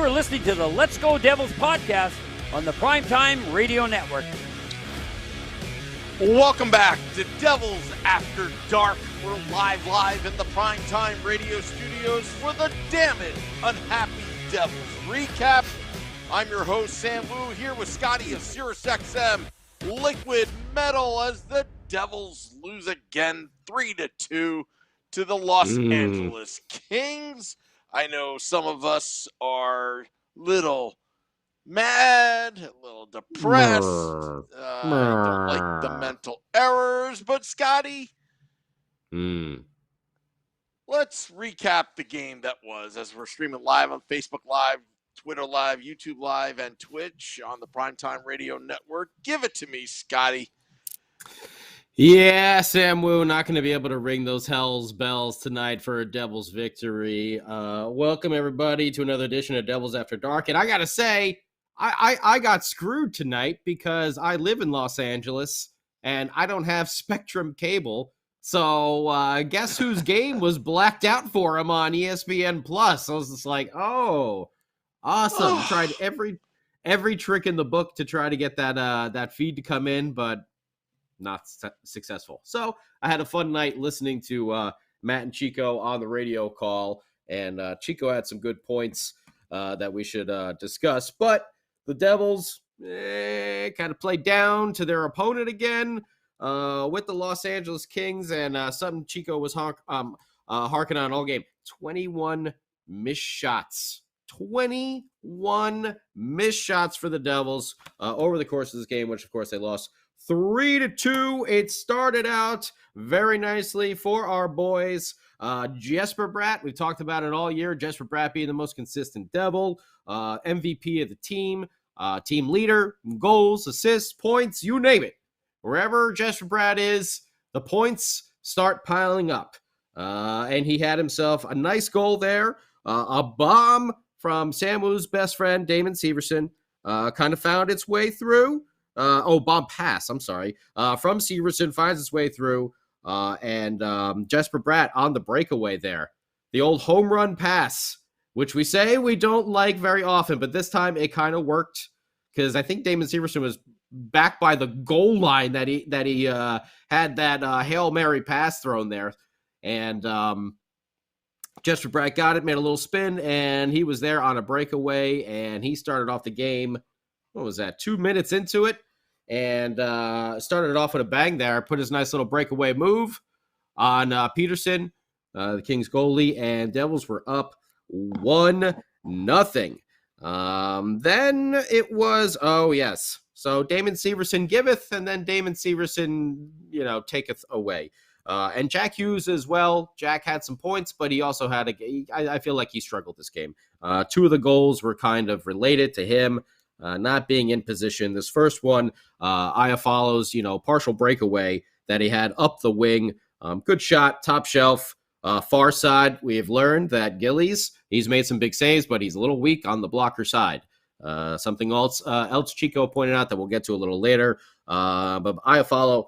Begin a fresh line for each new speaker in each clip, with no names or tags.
are listening to the Let's Go Devils podcast on the Primetime Radio Network.
Welcome back to Devils After Dark. We're live in the Primetime Radio studios for the Damn It Unhappy Devils recap. I'm your host, Sam Wu, here with Scotty of SiriusXM Liquid Metal as the Devils lose again 3-2 to the Los Angeles Kings. I know some of us are little mad, a little depressed, don't like the mental errors, but Scotty, let's recap the game that was as we're streaming live on Facebook Live, Twitter Live, YouTube Live, and Twitch on the Primetime Radio Network. Give it to me, Scotty.
Yeah, Sam Wu, not going to be able to ring those hell's bells tonight for a Devils victory. Welcome, everybody, to another edition of Devils After Dark. And I got to say, I got screwed tonight because I live in Los Angeles and I don't have Spectrum cable. So guess whose game was blacked out for him on ESPN Plus? I was just like, oh, awesome. Tried every trick in the book to try to get that feed to come in, but not successful. So I had a fun night listening to Matt and Chico on the radio call, and Chico had some good points that we should discuss. But the Devils kind of played down to their opponent again with the Los Angeles Kings, and something Chico was harking on all game. 21 missed shots. 21 missed shots for the Devils over the course of this game, which, of course, they lost 3-2. It started out very nicely for our boys. Jesper Bratt, we've talked about it all year. Jesper Bratt being the most consistent Devil, MVP of the team leader, goals, assists, points, you name it. Wherever Jesper Bratt is, the points start piling up. And he had himself a nice goal there. A bomb from Samu's best friend, Damon Severson, kind of found its way through. Bomb pass, I'm sorry. From Severson, finds its way through. And Jesper Bratt on the breakaway there. The old home run pass, which we say we don't like very often, but this time it kind of worked because I think Damon Severson was back by the goal line that he had that Hail Mary pass thrown there. And Jesper Bratt got it, made a little spin, and he was there on a breakaway, and he started off the game, what was that, 2 minutes into it, and started it off with a bang there, put his nice little breakaway move on Peterson, the Kings goalie, and Devils were up 1-0. Then it was, so Damon Severson giveth, and then Damon Severson, taketh away. And Jack Hughes as well. Jack had some points, but he also had I feel like he struggled this game. 2 of the goals were kind of related to him not being in position. This first one, Iafalo's, partial breakaway that he had up the wing. Good shot, top shelf, far side. We have learned that Gillies, he's made some big saves, but he's a little weak on the blocker side. Something else Chico pointed out that we'll get to a little later. But Iafalo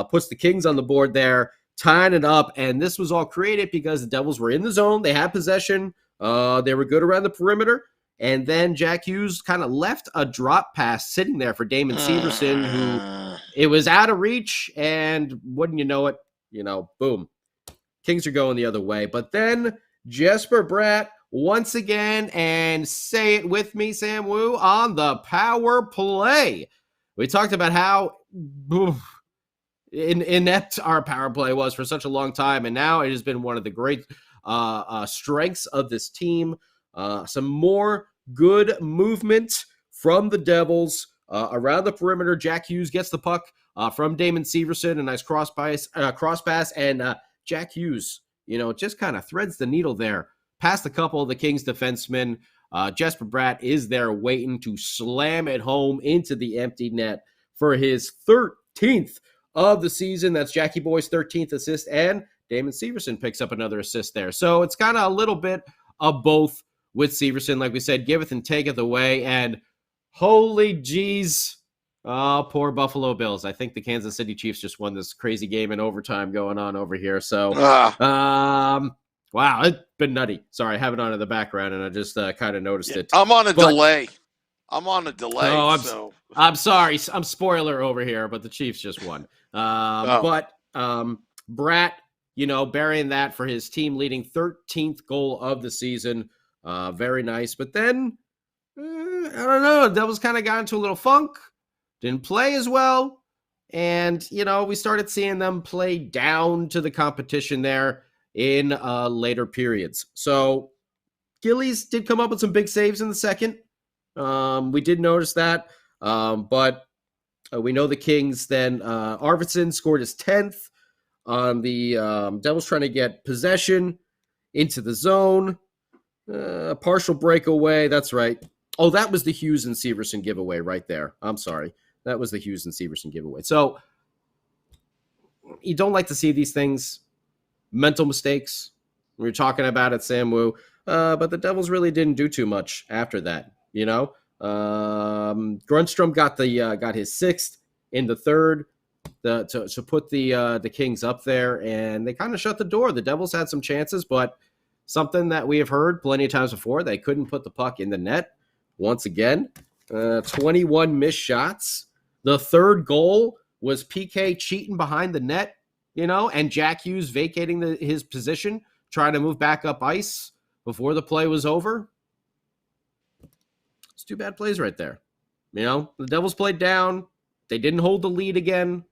puts the Kings on the board there, tying it up, and this was all created because the Devils were in the zone. They had possession. They were good around the perimeter. And then Jack Hughes kind of left a drop pass sitting there for Damon Severson, who it was out of reach, and wouldn't you know it, boom. Kings are going the other way. But then Jesper Bratt once again, and say it with me, Sam Wu, on the power play. We talked about how inept our power play was for such a long time, and now it has been one of the great strengths of this team. Some more good movement from the Devils around the perimeter. Jack Hughes gets the puck from Damon Severson, a nice cross pass, and Jack Hughes, just kind of threads the needle there past a couple of the Kings defensemen. Jesper Bratt is there waiting to slam it home into the empty net for his 13th of the season. That's Jackie Boy's 13th assist, and Damon Severson picks up another assist there. So it's kind of a little bit of both with Severson. Like we said, giveth and taketh away, and holy jeez, poor Buffalo Bills. I think the Kansas City Chiefs just won this crazy game in overtime going on over here. So, wow, been nutty. Sorry, I have it on in the background, and I just kind of noticed it.
I'm on a
But-
delay. So
I'm sorry. I'm spoiler over here, but the Chiefs just won. But Brat, burying that for his team leading 13th goal of the season. Very nice. But then, I don't know. The Devils kind of got into a little funk. Didn't play as well. And, we started seeing them play down to the competition there in later periods. So Gillies did come up with some big saves in the second. We did notice that. But we know the Kings then, Arvidsson scored his 10th on the Devils trying to get possession into the zone. A partial breakaway. That's right. Oh, that was the Hughes and Severson giveaway right there. I'm sorry. That was the Hughes and Severson giveaway. So you don't like to see these things. Mental mistakes. We were talking about it, Sam Wu. But the Devils really didn't do too much after that. Grunstrom got his 6th in the third to put the Kings up there, and they kind of shut the door. The Devils had some chances, but something that we have heard plenty of times before, they couldn't put the puck in the net. Once again, 21 missed shots. The third goal was PK cheating behind the net, and Jack Hughes vacating his position, trying to move back up ice before the play was over. It's 2 bad plays right there. The Devils played down. They didn't hold the lead again.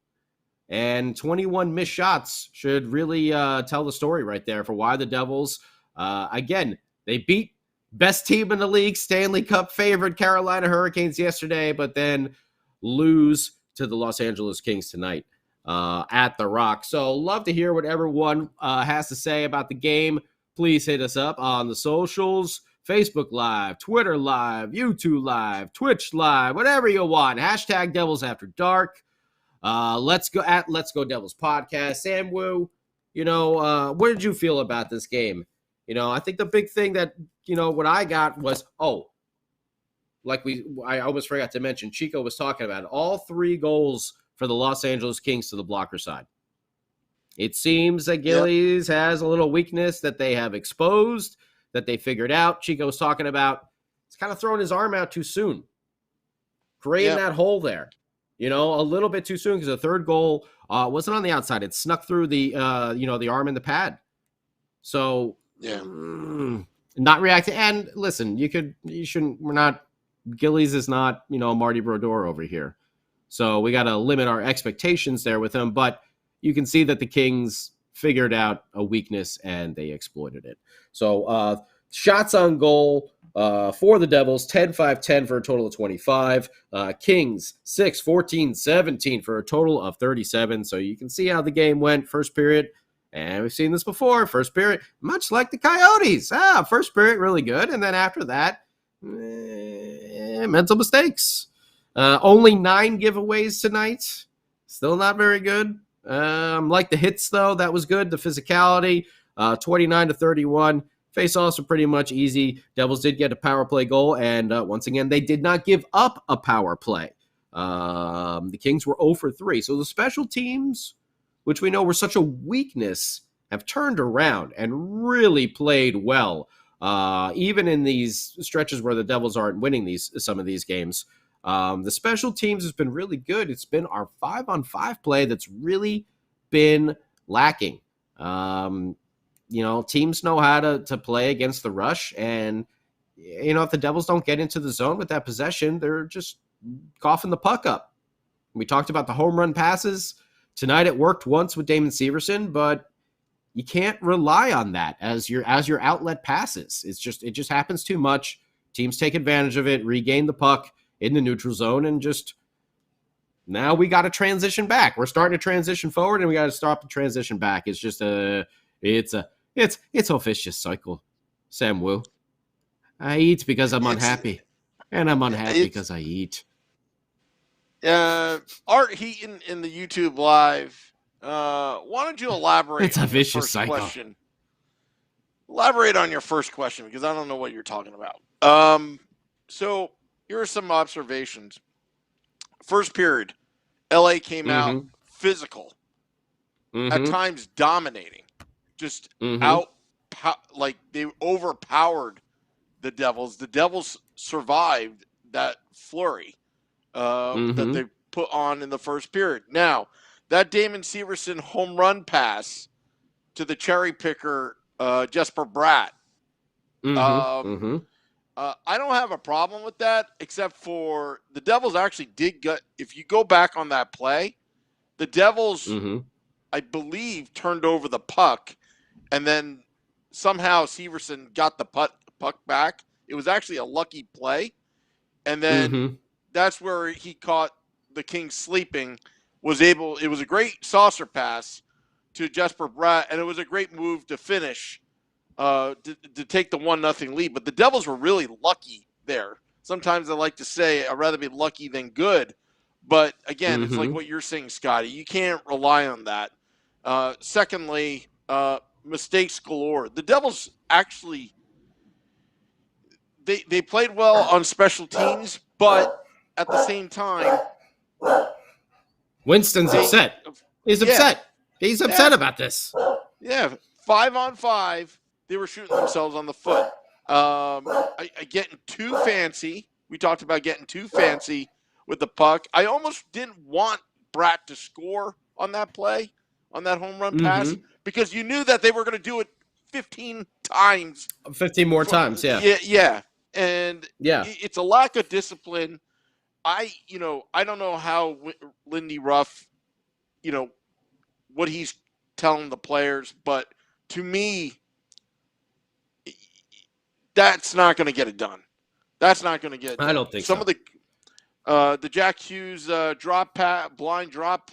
And 21 missed shots should really tell the story right there for why the Devils, again, they beat best team in the league, Stanley Cup favorite Carolina Hurricanes yesterday, but then lose to the Los Angeles Kings tonight at the Rock. So love to hear what everyone has to say about the game. Please hit us up on the socials. Facebook Live, Twitter Live, YouTube Live, Twitch Live, whatever you want. Hashtag Devils After Dark. Let's go Devils podcast. Sam Wu, what did you feel about this game? I think the big thing that, what I got was, I almost forgot to mention, Chico was talking about it, all 3 goals for the Los Angeles Kings to the blocker side. It seems that Gillies has a little weakness that they have exposed, that they figured out. Chico was talking about, he's kind of throwing his arm out too soon, creating that hole there. A little bit too soon, because the third goal wasn't on the outside. It snuck through the, the arm and the pad. So, not reacting. And listen, Gillies is not, Marty Brodeur over here. So we got to limit our expectations there with him. But you can see that the Kings figured out a weakness and they exploited it. So shots on goal for the Devils, 10-5-10 for a total of 25. Kings, 6-14-17 for a total of 37. So you can see how the game went first period. And we've seen this before. First period, much like the Coyotes. First period, really good. And then after that, mental mistakes. Only 9 giveaways tonight. Still not very good. Like the hits, though. That was good. The physicality, 29-31. Face-offs were pretty much easy. Devils did get a power play goal, and once again, they did not give up a power play. The Kings were 0 for 3. So the special teams, which we know were such a weakness, have turned around and really played well. Even in these stretches where the Devils aren't winning some of these games. The special teams has been really good. It's been our 5-on-5 play that's really been lacking. Teams know how to play against the rush. And, if the Devils don't get into the zone with that possession, they're just coughing the puck up. We talked about the home run passes. Tonight it worked once with Damon Severson, but you can't rely on that as your outlet passes. It just happens too much. Teams take advantage of it, regain the puck in the neutral zone, and just now we got to transition back. We're starting to transition forward, and we got to stop the transition back. It's just it's a vicious cycle. Sam Wu, I eat because I'm unhappy, and I'm unhappy because I eat.
Art Heaton in the YouTube Live. Why don't you elaborate?
It's a vicious cycle.
Question. Elaborate on your first question, because I don't know what you're talking about. So here are some observations. First period, LA came out physical, at times dominating, just out they overpowered the Devils. The Devils survived that flurry that they put on in the first period. Now, that Damon Severson home run pass to the cherry picker, Jesper Bratt. I don't have a problem with that, except for the Devils actually did get. If you go back on that play, the Devils, I believe, turned over the puck, and then somehow Severson got the puck back. It was actually a lucky play, and then that's where he caught the Kings sleeping. It was a great saucer pass to Jesper Bratt, and it was a great move to finish. To take the 1-0 lead. But the Devils were really lucky there. Sometimes I like to say I'd rather be lucky than good. But, again, it's like what you're saying, Scotty. You can't rely on that. Secondly, mistakes galore. The Devils actually they played well on special teams, but at the same time,
Winston's upset. He's upset. He's upset about this.
Yeah, 5-on-5. They were shooting themselves on the foot. Getting too fancy. We talked about getting too fancy with the puck. I almost didn't want Bratt to score on that play, on that home run pass, because you knew that they were going to do it 15 times.
15 more times, yeah.
Yeah. And it's a lack of discipline. I don't know how Lindy Ruff, what he's telling the players, but to me, that's not going to get it done. That's not going to get it done.
I don't think so.
Some of the Jack Hughes blind drop,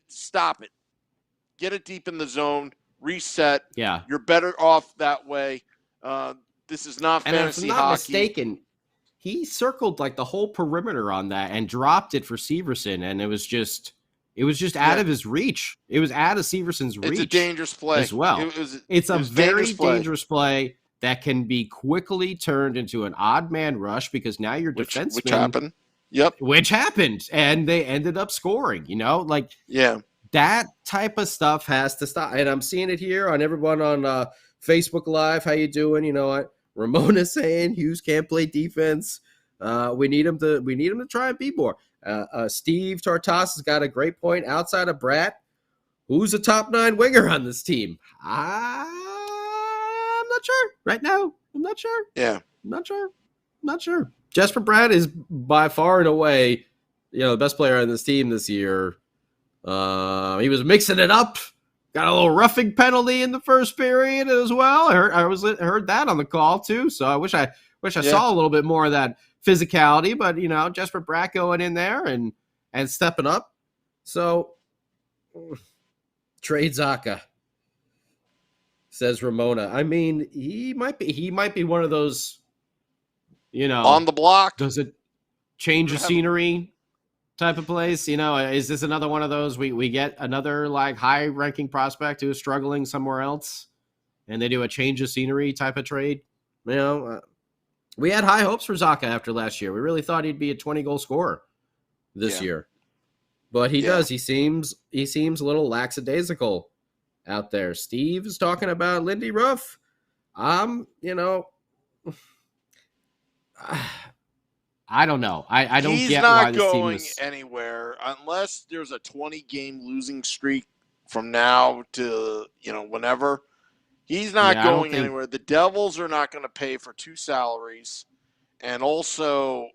stop it. Get it deep in the zone, reset.
Yeah.
You're better off that way. This is not fantasy
hockey. And if I'm not mistaken, he circled like the whole perimeter on that and dropped it for Severson, and it was just out of his reach. It was out of Severson's reach.
It's a dangerous play
as well. It's a very dangerous play that can be quickly turned into an odd man rush because now your defenseman.
Which happened. Yep.
Which happened. And they ended up scoring, that type of stuff has to stop. And I'm seeing it here on everyone on Facebook Live. How you doing? You know what? Ramona saying Hughes can't play defense. We need him to try and be more. Steve Tartas has got a great point. Outside of Bratt, who's a top 9 winger on this team? I'm not sure right now. I'm not sure.
Yeah.
I'm not sure. Jesper Bratt is by far and away, the best player on this team this year. He was mixing it up. Got a little roughing penalty in the first period as well. I heard that on the call too. So I wish I saw a little bit more of that physicality. But Jesper Bratt going in there and stepping up. So trade Zacha, says Ramona. I mean, he might be one of those.
On the block.
Does it change the scenery type of place? Is this another one of those we get another like high ranking prospect who is struggling somewhere else and they do a change of scenery type of trade? We had high hopes for Zacha after last year. We really thought he'd be a 20-goal scorer this year. But he does. He seems a little lackadaisical out there. Steve is talking about Lindy Ruff. I don't know. I don't get why this team is...
He's not going anywhere unless there's a 20-game losing streak from now to, whenever. He's not going anywhere. The Devils are not going to pay for 2 salaries. And also,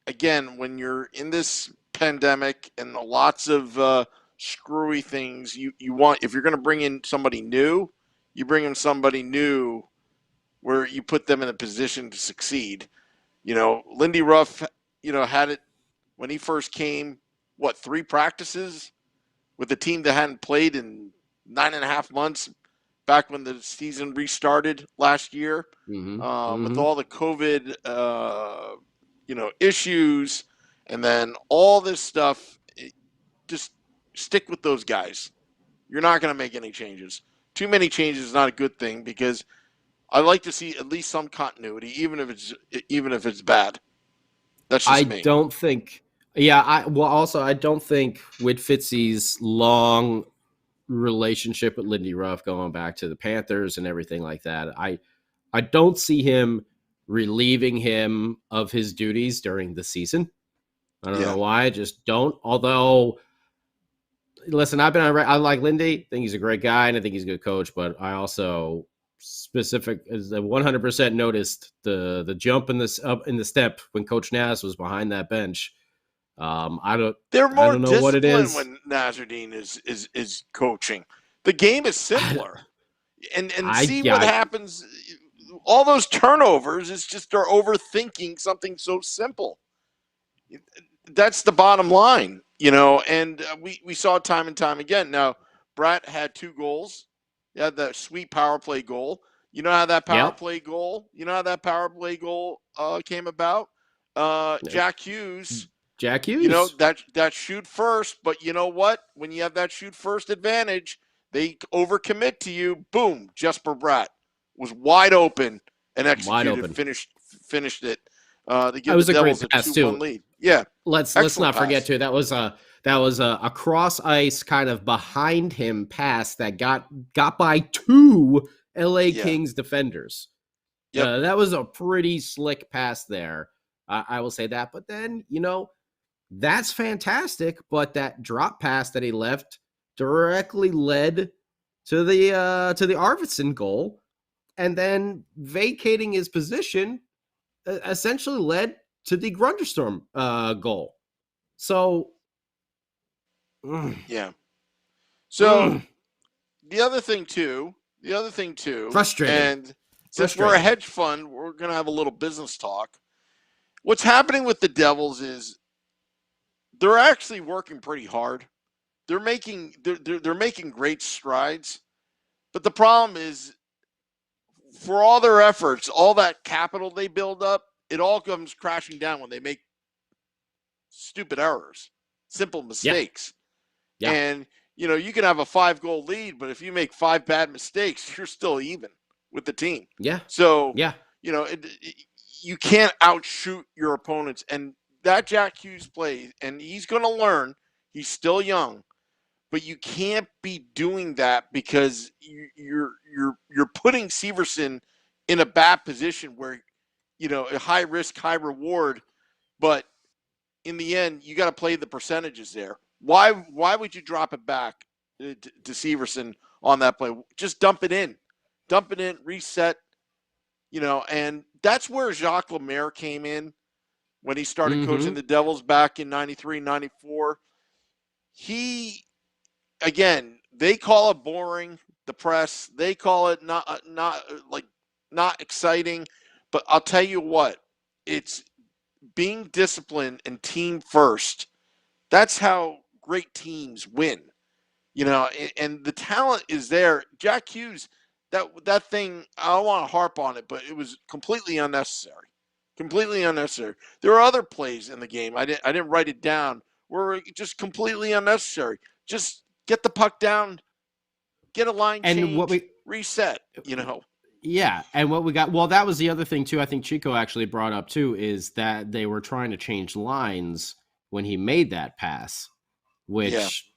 again, when you're in this pandemic and lots of screwy things, you want, if you're going to bring in somebody new, you bring in somebody new where you put them in a position to succeed. Lindy Ruff, had it when he first came, 3 practices with a team that hadn't played in 9.5 months back when the season restarted last year. With all the COVID, issues and then all this stuff, just stick with those guys. You're not going to make any changes. Too many changes is not a good thing because I like to see at least some continuity, even if it's bad. That's just me.
I don't think. Yeah. I don't think with Fitzy's long relationship with Lindy Ruff going back to the Panthers and everything like that. I don't see him relieving him of his duties during the season. I don't know why. I just don't. Although, listen, I like Lindy. I think he's a great guy, and I think he's a good coach. But I also 100% noticed the jump in the step when Coach Nass was behind that bench.
They're more
I don't know what it
disciplined
is.
when Nasruddin is coaching. The game is simpler, and what happens. All those turnovers is just they're overthinking something so simple. That's the bottom line, and we saw it time and time again. Now, Bratt had 2 goals. He had that sweet power play goal. You know how that power play goal came about? Jack Hughes. That shoot first, but you know what? When you have that shoot first advantage, they overcommit to you. Boom, Jesper Bratt was wide open and executed, finished it. To give the Devils a 2-1 lead. Yeah,
let's not forget too. That was a cross ice kind of behind him pass that got by 2 LA Kings defenders. Yeah, that was a pretty slick pass there. I will say that. But then that's fantastic. But that drop pass that he left directly led to the Arvidsson goal, and then vacating his position essentially led to the Grunderstorm goal. So,
So the other thing too,
frustrating.
And since we're a hedge fund, we're going to have a little business talk. What's happening with the Devils is they're actually working pretty hard. They're making great strides, but the problem is, for all their efforts, all that capital they build up, it all comes crashing down when they make stupid errors, simple mistakes. Yeah. And, you can have a 5-goal lead, but if you make 5 bad mistakes, you're still even with the team.
Yeah.
So, you can't outshoot your opponents. And that Jack Hughes play, and he's going to learn. He's still young. But you can't be doing that because you're putting Severson in a bad position where, a high risk, high reward. But in the end, you got to play the percentages there. Why would you drop it back to Severson on that play? Just dump it in, reset. And that's where Jacques Lemaire came in when he started coaching the Devils back in 93, 94. Again, they call it boring. The press, they call it not exciting. But I'll tell you what, it's being disciplined and team first. That's how great teams win. And the talent is there. Jack Hughes, that thing, I don't want to harp on it, but it was completely unnecessary. There are other plays in the game. I didn't write it down. Were just completely unnecessary. Just get the puck down, get a line change, reset,
Yeah, and what we got, well, that was the other thing, too, I think Chico actually brought up, too, is that they were trying to change lines when he made that pass, which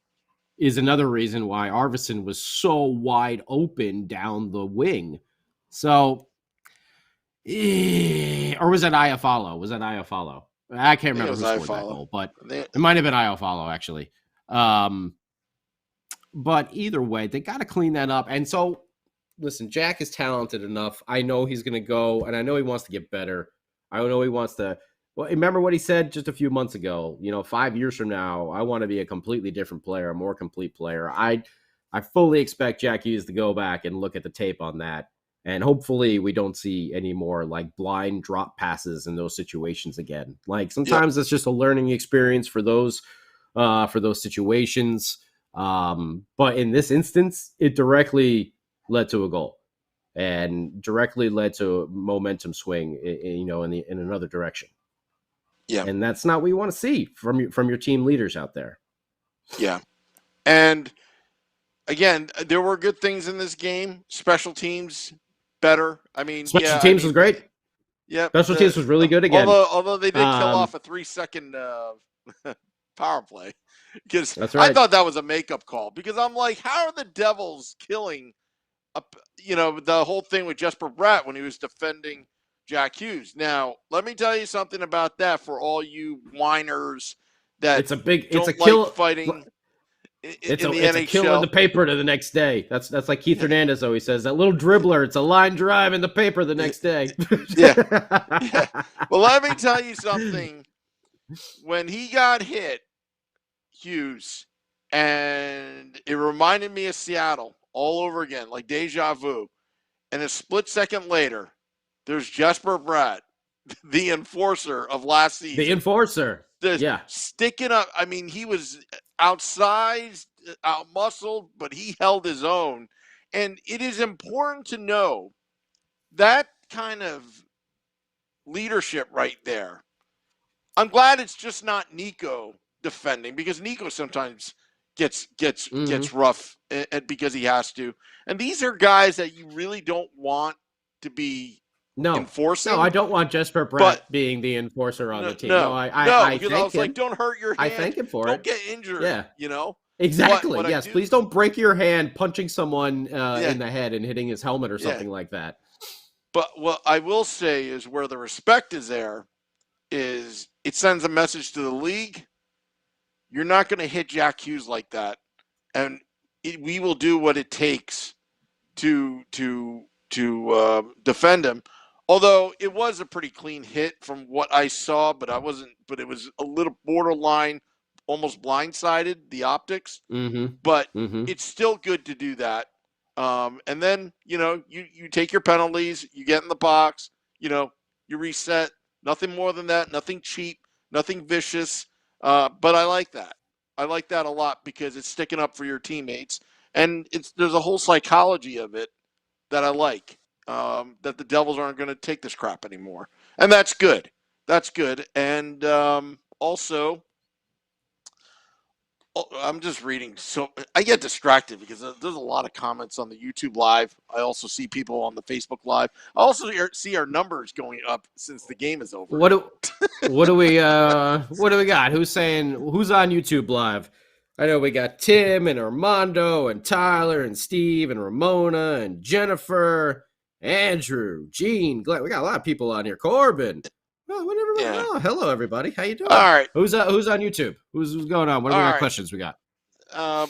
is another reason why Arvidsson was so wide open down the wing. So, or was that Iafallo? I can't remember who scored that goal, but it might have been Iafallo, actually. But either way, they got to clean that up. And so, listen, Jack is talented enough. I know he's going to go, and I know he wants to get better. I know he wants to. Well, remember what he said just a few months ago. 5 years from now, I want to be a completely different player, a more complete player. I fully expect Jack Hughes to go back and look at the tape on that, and hopefully we don't see any more blind drop passes in those situations again. Sometimes it's just a learning experience for those situations. But in this instance, it directly led to a goal and directly led to a momentum swing, in another direction. Yeah. And that's not what you want to see from your team leaders out there.
Yeah. And again, there were good things in this game. Special teams better.
Special teams was great.
Yeah.
Special teams was really good again.
Although they did kill off a 3-second power play. Because
That's
I
right.
thought that was a makeup call. Because I'm like, how are the Devils killing, the whole thing with Jesper Bratt when he was defending Jack Hughes? Now, let me tell you something about that for all you whiners that
It's a
don't like
kill.
fighting in the
It's a kill in the
NHL.
paper to the next day. That's like Keith
Yeah.
Hernandez always says. That little dribbler, it's a line drive in the paper the next day.
Yeah. Yeah. Well, let me tell you something. When he got hit, Hughes, and it reminded me of Seattle all over again, like deja vu. And a split second later, there's Jesper Bratt, the enforcer of last
The
season,
enforcer.
just
Yeah.
sticking up. I mean, he was outsized, outmuscled, but he held his own. And it is important to know that kind of leadership right there. I'm glad it's just not Nico defending, because Nico sometimes gets rough because he has to. And these are guys that you really don't want to be
No,
enforcing.
I don't want Jesper Bratt being the enforcer on the team.
No,
I
because I
thank
was
him.
like, don't hurt your hand.
I thank him for
don't
it.
Get injured.
Yeah.
Exactly.
What yes, please don't break your hand punching someone in the head and hitting his helmet or something like that.
But what I will say is where the respect is there is it sends a message to the league. You're not going to hit Jack Hughes like that, and we will do what it takes to defend him. Although it was a pretty clean hit from what I saw, but But it was a little borderline, almost blindsided the optics. But it's still good to do that. And then you take your penalties, you get in the box, you reset. Nothing more than that. Nothing cheap. Nothing vicious. But I like that. I like that a lot because it's sticking up for your teammates, and there's a whole psychology of it that I like. That the Devils aren't going to take this crap anymore, and that's good. That's good. And also, I'm just reading, so I get distracted because there's a lot of comments on the YouTube Live. I also see people on the Facebook Live. I also see our numbers going up since the game is over.
What do we got? Who's on YouTube Live? I know we got Tim and Armando and Tyler and Steve and Ramona and Jennifer, Andrew, Gene, Glenn. We got a lot of people on here. Corbin. Oh, hello everybody. How you doing?
All right.
Who's on YouTube? Who's going on? What do we got? Questions we got?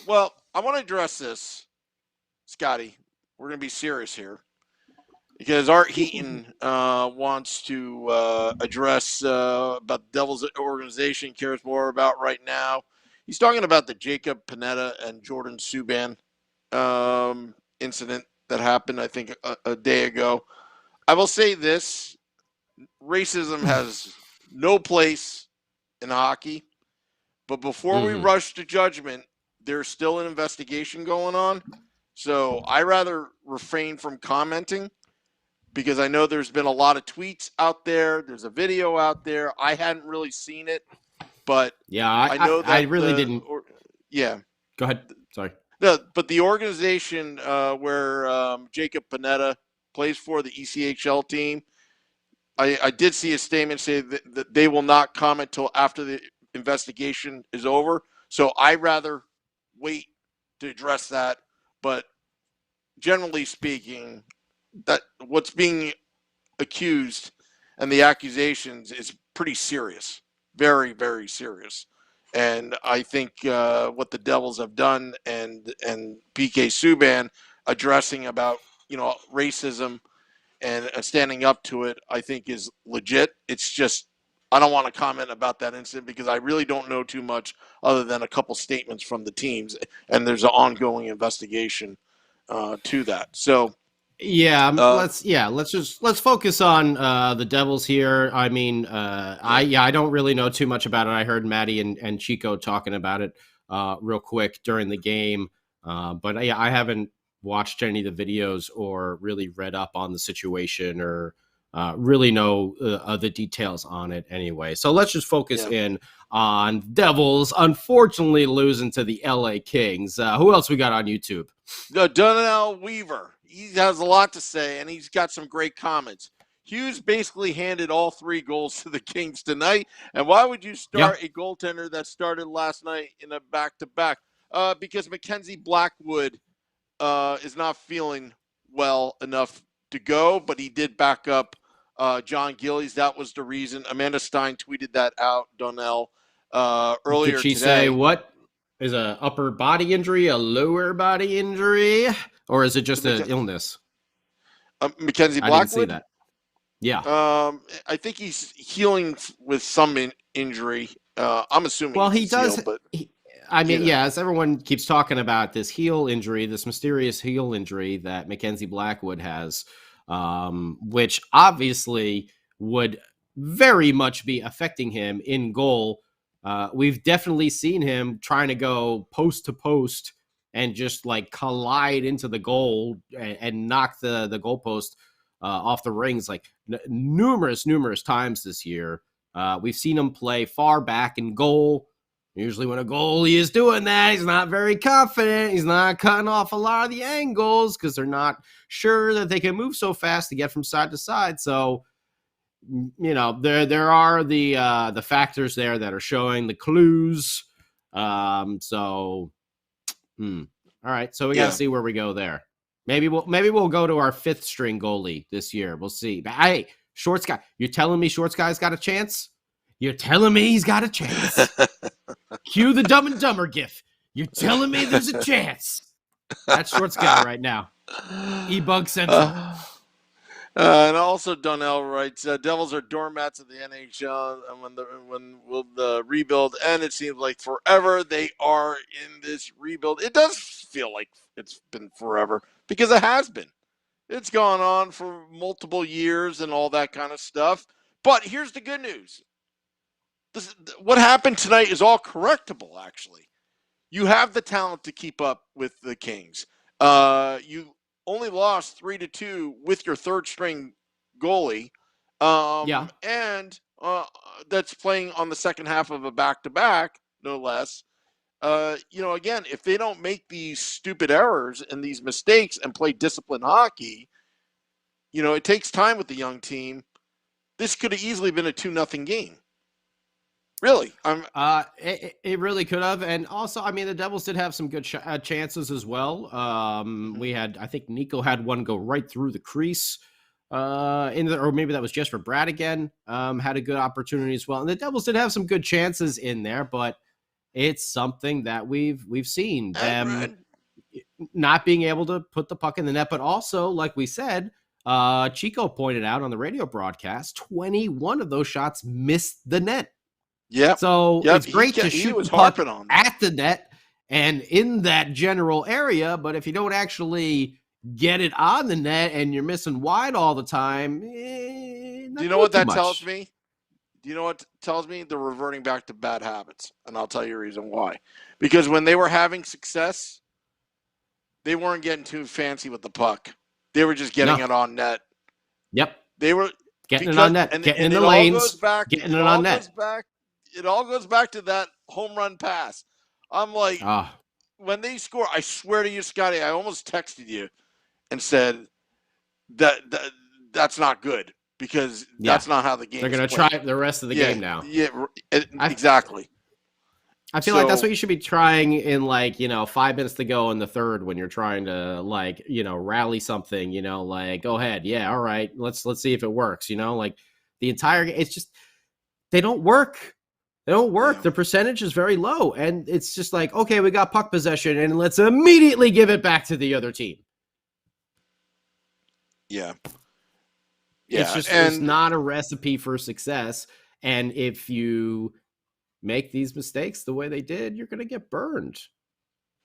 Well, I want to address this, Scotty. We're going to be serious here because Art Heaton wants to address about the Devils organization, cares more about right now. He's talking about the Jacob Panetta and Jordan Subban incident that happened, I think, a day ago. I will say this. Racism has no place in hockey, but before we rush to judgment, there's still an investigation going on. So I rather refrain from commenting because I know there's been a lot of tweets out there. There's a video out there. I hadn't really seen it, but
yeah,
I know that
I really didn't.
Yeah.
Go ahead. Sorry.
But the organization where Jacob Panetta plays for, the ECHL team, I did see a statement say that they will not comment till after the investigation is over. So I rather wait to address that. But generally speaking, that what's being accused and the accusations is pretty serious, very, very serious. And I think what the Devils have done and PK Subban addressing about racism and standing up to it, I think is legit. It's just I don't want to comment about that incident because I really don't know too much other than a couple statements from the teams, and there's an ongoing investigation to that. So
let's focus on the Devils here. I mean, I don't really know too much about it. I heard Maddie and Chico talking about it real quick during the game, but I haven't watched any of the videos or really read up on the situation or really know the details on it anyway. So let's just focus in on Devils unfortunately losing to the LA Kings. Who else we got on YouTube?
Donnell Weaver. He has a lot to say, and he's got some great comments. Hughes basically handed all 3 goals to the Kings tonight. And why would you start a goaltender that started last night in a back-to-back? Because Mackenzie Blackwood is not feeling well enough to go, but he did back up John Gillies. That was the reason. Amanda Stein tweeted that out, Donnell, earlier
Did she
today.
say what is a upper body injury, a lower body injury, or is it just an illness?
Mackenzie Blackwood?
I didn't see that. Yeah.
I think he's healing with some injury. I'm assuming.
Well, he does.
Heel, but
as everyone keeps talking about this heel injury, this mysterious heel injury that Mackenzie Blackwood has, which obviously would very much be affecting him in goal. We've definitely seen him trying to go post to post and just like collide into the goal and knock the goalpost off the rings like numerous times this year. We've seen him play far back in goal. Usually when a goalie is doing that, he's not very confident. He's not cutting off a lot of the angles because they're not sure that they can move so fast to get from side to side. So, there are the factors there that are showing the clues. All right. So we got to see where we go there. Maybe we'll go to our 5th string goalie this year. We'll see. But hey, Short Sky, you're telling me Short Sky's got a chance? You're telling me he's got a chance? Cue the Dumb and Dumber gif. You're telling me there's a chance? That's Short Sky right now. E-Bug Central.
And also Donnell writes, Devils are doormats of the NHL, and when will the rebuild end? It seems like forever they are in this rebuild. It does feel like it's been forever because it has been. It's gone on for multiple years and all that kind of stuff. But here's the good news. What happened tonight is all correctable, actually. You have the talent to keep up with the Kings. You only lost 3-2 with your 3rd string goalie. And that's playing on the second half of a back-to-back, no less. Again, if they don't make these stupid errors and these mistakes and play disciplined hockey, it takes time with the young team. This could have easily been a 2-0 game. Really?
It really could have. And also, the Devils did have some good chances as well. I think Nico had one go right through the crease. Or maybe that was just for Brad again. Had a good opportunity as well. And the Devils did have some good chances in there, but it's something that we've seen them not being able to put the puck in the net. But also, like we said, Chico pointed out on the radio broadcast, 21 of those shots missed the net.
Yeah.
So it's great to shoot the puck
on
at the net and in that general area, but if you don't actually get it on the net and you're missing wide all the time,
do you know what that tells me? Do you know what it tells me? They're reverting back to bad habits, and I'll tell you a reason why. Because when they were having success, they weren't getting too fancy with the puck. They were just getting it on net.
Yep.
They were
getting it on net, getting in the lanes, getting it on net.
It all goes back to that home run pass. I'm like, when they score, I swear to you, Scotty, I almost texted you and said that's not good because that's not how the game.
They're going to try it the rest of the game now.
Yeah, exactly.
I feel like that's what you should be trying in 5 minutes to go in the third when you're trying to rally something. Go ahead, all right, let's see if it works. The entire game, it's just they don't work. They don't work. Yeah. The percentage is very low. And it's just like, okay, we got puck possession and let's immediately give it back to the other team.
Yeah.
It's not a recipe for success. And if you make these mistakes the way they did, you're going to get burned.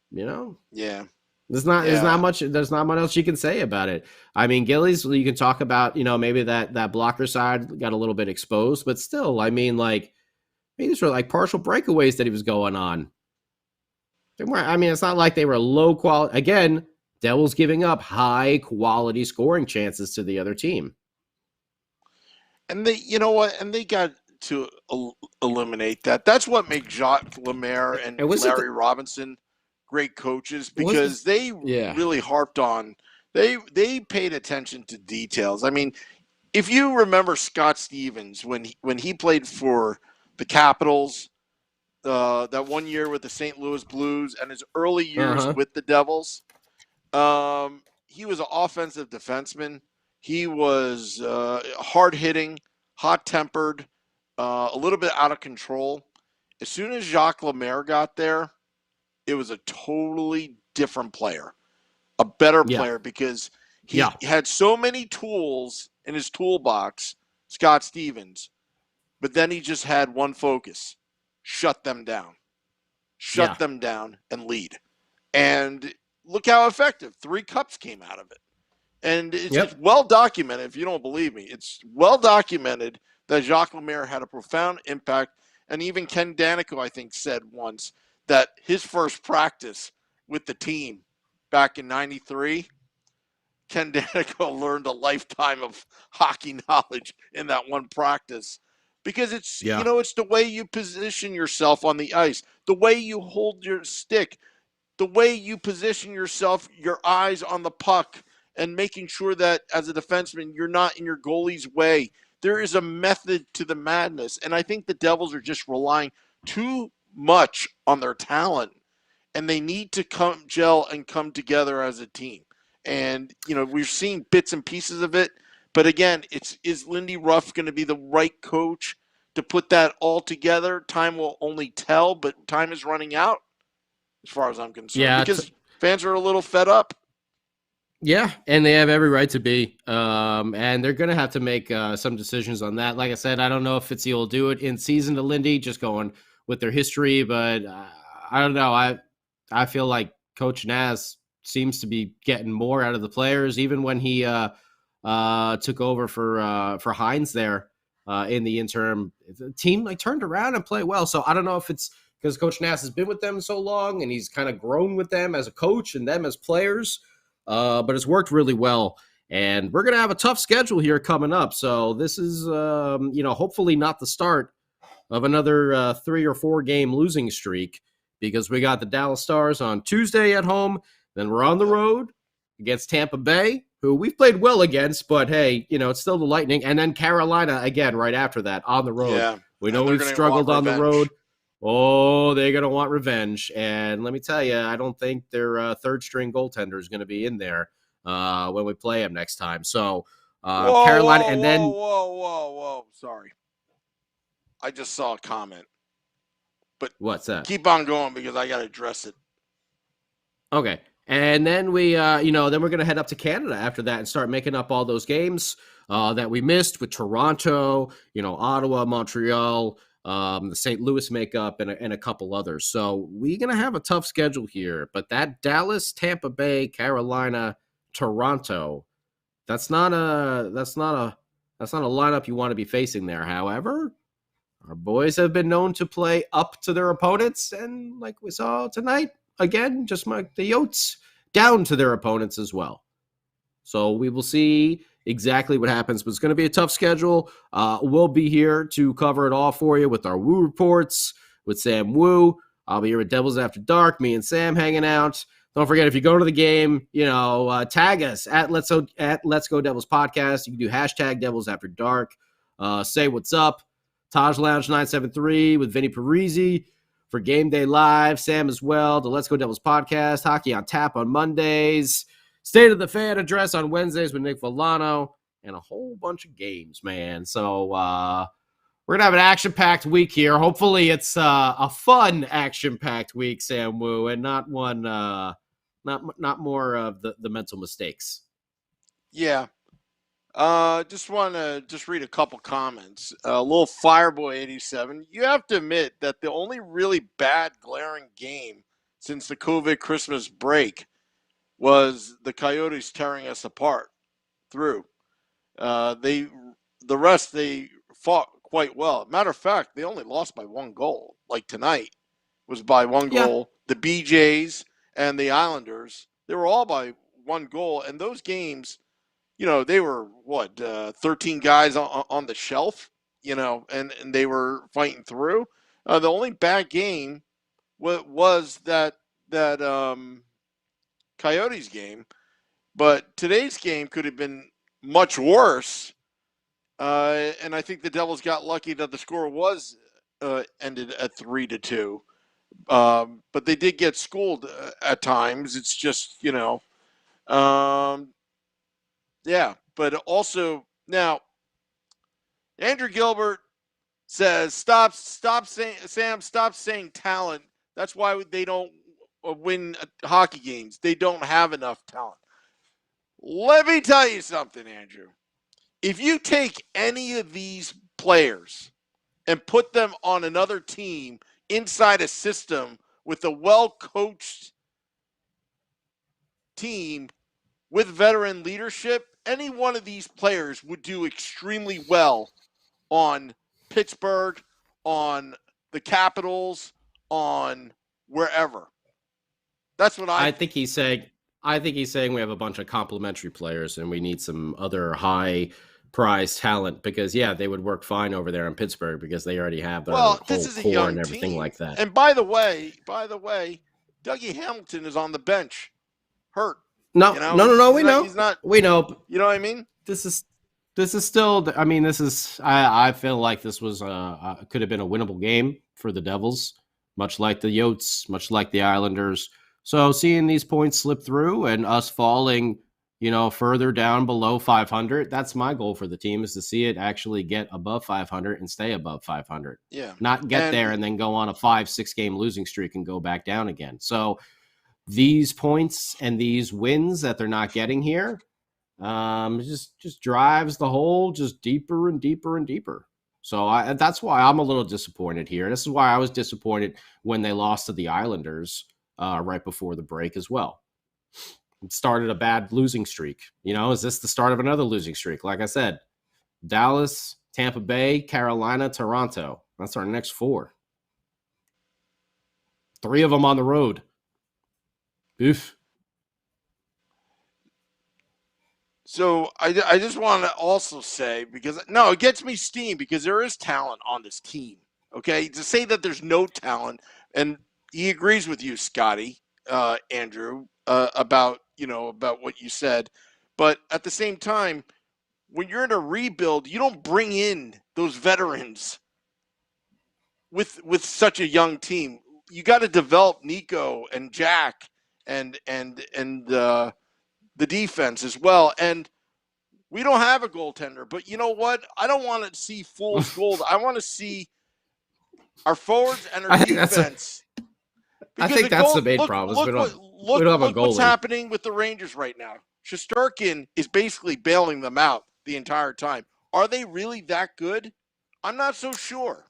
Yeah.
There's not much else you can say about it. Gillies, you can talk about, maybe that blocker side got a little bit exposed, but still, these were partial breakaways that he was going on. They weren't, it's not like they were low quality. Again, Devils giving up high quality scoring chances to the other team.
And they got to eliminate that. That's what makes Jacques Lemaire and Larry Robinson great coaches because they really harped on, they paid attention to details. if you remember Scott Stevens when he played for the Capitals, that one year with the St. Louis Blues and his early years with the Devils, he was an offensive defenseman. He was hard hitting, hot tempered, a little bit out of control. As soon as Jacques Lemaire got there, it was a totally different player, a better player, because he had so many tools in his toolbox, Scott Stevens, but then he just had one focus: shut them down. Shut them down and lead. And look how effective. 3 cups came out of it. And it's well documented. If you don't believe me, it's well documented that Jacques Lemaire had a profound impact. And even Ken Danico, I think, said once that his first practice with the team back in '93, Ken Danico learned a lifetime of hockey knowledge in that one practice. Because it's, it's the way you position yourself on the ice, the way you hold your stick, the way you position yourself, your eyes on the puck, and making sure that as a defenseman, you're not in your goalie's way. There is a method to the madness. And I think the Devils are just relying too much on their talent, and they need to gel and come together as a team. And, we've seen bits and pieces of it. But again, is Lindy Ruff going to be the right coach to put that all together? Time will only tell, but time is running out as far as I'm concerned, because fans are a little fed up.
Yeah, and they have every right to be. And they're going to have to make some decisions on that. Like I said, I don't know if Fitzy will do it in season to Lindy, just going with their history, but I don't know. I feel like Coach Naz seems to be getting more out of the players, even when he took over for Hines there in the interim. The team turned around and played well. So I don't know if it's because Coach Naz has been with them so long and he's kind of grown with them as a coach and them as players. But it's worked really well. And we're going to have a tough schedule here coming up. So this is, hopefully not the start of another 3 or 4 game losing streak, because we got the Dallas Stars on Tuesday at home. Then we're on the road against Tampa Bay, who we've played well against, but hey, it's still the Lightning. And then Carolina again right after that on the road.
Yeah,
we know we've struggled on the road. Oh, they're going to want revenge. And let me tell you, I don't think their third-string goaltender is going to be in there when we play them next time. So Carolina and then...
Whoa. Sorry. I just saw a comment. But
what's that?
Keep on going because I got to address it.
Okay. And then then we're going to head up to Canada after that and start making up all those games that we missed with Toronto, Ottawa, Montreal, the St. Louis makeup, and a couple others. So we're going to have a tough schedule here. But that Dallas, Tampa Bay, Carolina, Toronto, that's not a lineup you want to be facing there. However, our boys have been known to play up to their opponents, and like we saw tonight, again, just like the Yotes, down to their opponents as well. So we will see exactly what happens, but it's going to be a tough schedule. We'll be here to cover it all for you with our Woo reports with Sam Woo. I'll be here with Devils After Dark, me and Sam hanging out. Don't forget, if you go to the game, tag us at Let's Go Devils Podcast. You can do hashtag Devils After Dark. Say what's up. Taj Lounge 973 with Vinny Parisi for Game Day Live. Sam as well. The Let's Go Devils Podcast. Hockey on Tap on Mondays. State of the Fan Address on Wednesdays with Nick Villano. And a whole bunch of games, man. So we're going to have an action-packed week here. Hopefully it's a fun action-packed week, Sam Woo, and not one, not more of the mental mistakes.
Yeah. Just want to read a couple comments. Little Fireboy87. You have to admit that the only really bad glaring game since the COVID Christmas break was the Coyotes tearing us apart through. The rest they fought quite well. Matter of fact, they only lost by 1 goal. Like tonight was by 1 goal. The BJs and the Islanders, they were all by 1 goal. And those games, they were 13 guys on the shelf, and they were fighting through. The only bad game was that Coyotes game, but today's game could have been much worse And I think the Devils got lucky that the score was ended at 3-2. But they did get schooled at times. It's just, yeah. But also now, Andrew Gilbert says, stop saying talent. That's why they don't win hockey games. They don't have enough talent. Let me tell you something, Andrew. If you take any of these players and put them on another team inside a system with a well-coached team with veteran leadership, any one of these players would do extremely well on Pittsburgh, on the Capitals, on wherever. That's what
I think he's saying we have a bunch of complementary players and we need some other high prize talent because they would work fine over there in Pittsburgh because they already have their whole core and everything
team.
like that.
And by the way, Dougie Hamilton is on the bench, hurt.
No, we know.
He's not.
We know.
You know what I mean?
This is still. I mean, this is. I feel like this was could have been a winnable game for the Devils, much like the Yotes, much like the Islanders. So seeing these points slip through and us falling, further down below 500, that's my goal for the team, is to see it actually get above 500 and stay above 500.
Yeah.
Not get there and then go on a 5-6 game losing streak and go back down again. So these points and these wins that they're not getting here just drives the hole just deeper and deeper and deeper. So that's why I'm a little disappointed here. This is why I was disappointed when they lost to the Islanders right before the break as well. It started a bad losing streak. Is this the start of another losing streak? Like I said, Dallas, Tampa Bay, Carolina, Toronto. That's our next 4. 3 of them on the road. Oof.
So I just want to also say, because it gets me steamed because there is talent on this team. Okay, to say that there's no talent, and he agrees with you, Scotty, Andrew, about what you said, but at the same time, when you're in a rebuild, you don't bring in those veterans with such a young team. You got to develop Nico and Jack and the defense as well. And we don't have a goaltender, but you know what? I don't want to see fool's gold. I want to see our forwards and our defense.
I think that's the main problem. We don't have a goalie.
What's happening with the Rangers right now? Shesterkin is basically bailing them out the entire time. Are they really that good? I'm not so sure.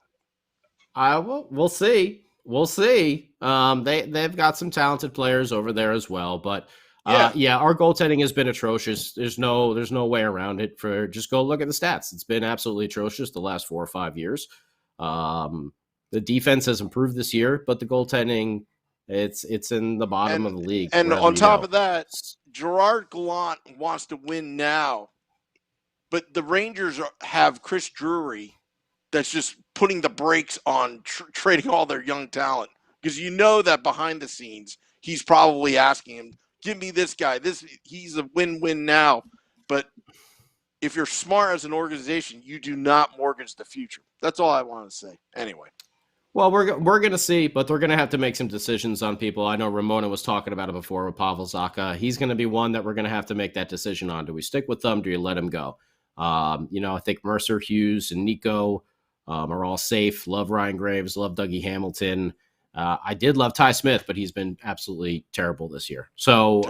We'll see. We'll see. They've got some talented players over there as well, but our goaltending has been atrocious. There's no way around it. Just go look at the stats. It's been absolutely atrocious the last 4 or 5 years. The defense has improved this year, but the goaltending, it's in the bottom of the league.
And on top of that, Gerard Gallant wants to win now, but the Rangers have Chris Drury that's just putting the brakes on trading all their young talent, because that behind the scenes he's probably asking him, give me this guy. He's a win-win now. But if you're smart as an organization, you do not mortgage the future. That's all I want to say. Anyway.
Well, we're going to see, but they're going to have to make some decisions on people. I know Ramona was talking about it before with Pavel Zacha. He's going to be one that we're going to have to make that decision on. Do we stick with them? Do you let him go? I think Mercer, Hughes, and Nico are all safe. Love Ryan Graves. Love Dougie Hamilton. I did love Ty Smith, but he's been absolutely terrible this year. So,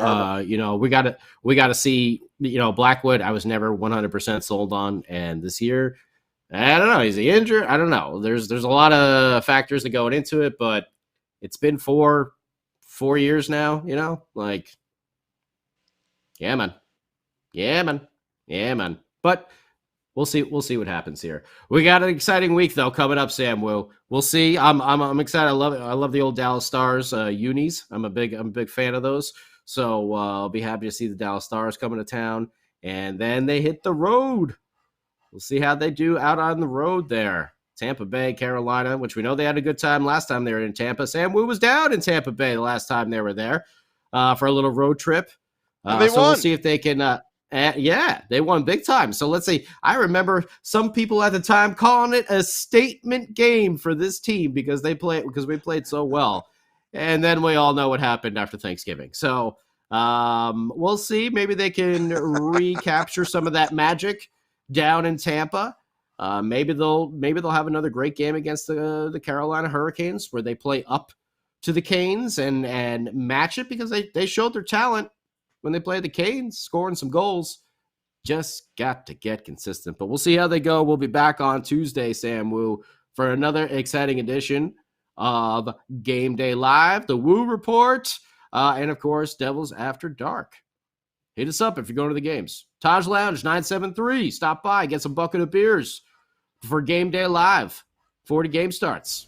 we got to see, Blackwood, I was never 100% sold on. And this year, I don't know. Is he injured? I don't know. There's a lot of factors that go into it, but it's been 4 years now, yeah, man. But we'll see what happens here. We got an exciting week though coming up, Sam. We'll see. I'm excited. I love it. I love the old Dallas Stars unis. I'm a big fan of those. So I'll be happy to see the Dallas Stars coming to town, and then they hit the road. We'll see how they do out on the road there. Tampa Bay, Carolina, which we know they had a good time last time they were in Tampa. Sam Wu was down in Tampa Bay the last time they were there for a little road trip.
And they won.
We'll see if they can. Yeah, they won big time. So let's see. I remember some people at the time calling it a statement game for this team because we played so well. And then we all know what happened after Thanksgiving. So we'll see. Maybe they can recapture some of that magic down in Tampa. Maybe they'll have another great game against the Carolina Hurricanes where they play up to the Canes and match it because they showed their talent when they played the Canes, scoring some goals. Just got to get consistent. But we'll see how they go. We'll be back on Tuesday, Sam Wu, for another exciting edition of Game Day Live, the Woo Report, and, of course, Devils After Dark. Hit us up if you're going to the games. Taj Lounge 973. Stop by, get some bucket of beers for Game Day Live. 40 game starts.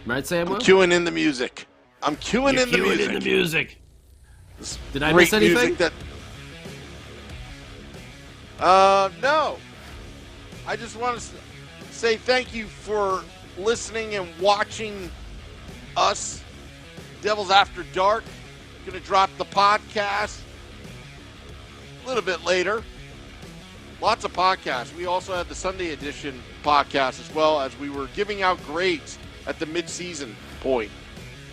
Right, Sam Wu?
I'm cueing in the music. I'm cueing in the music.
Did I miss anything?
No. I just want to say thank you for listening and watching us, Devils After Dark. Going to drop the podcast a little bit later. Lots of podcasts. We also had the Sunday edition podcast as well, as we were giving out grades at the mid-season point.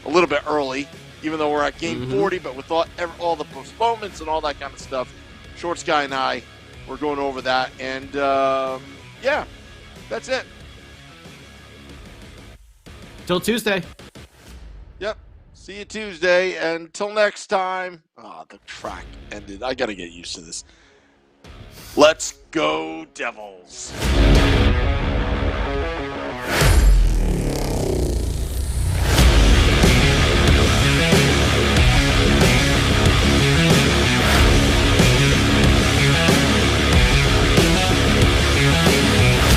A little bit early, even though we're at game 40, but with all the postponements and all that kind of stuff, Short Sky and I were going over that. And, yeah, that's it.
Till Tuesday.
Yep. See you Tuesday. And until next time. Oh, the track ended. I got to get used to this. Let's go, Devils.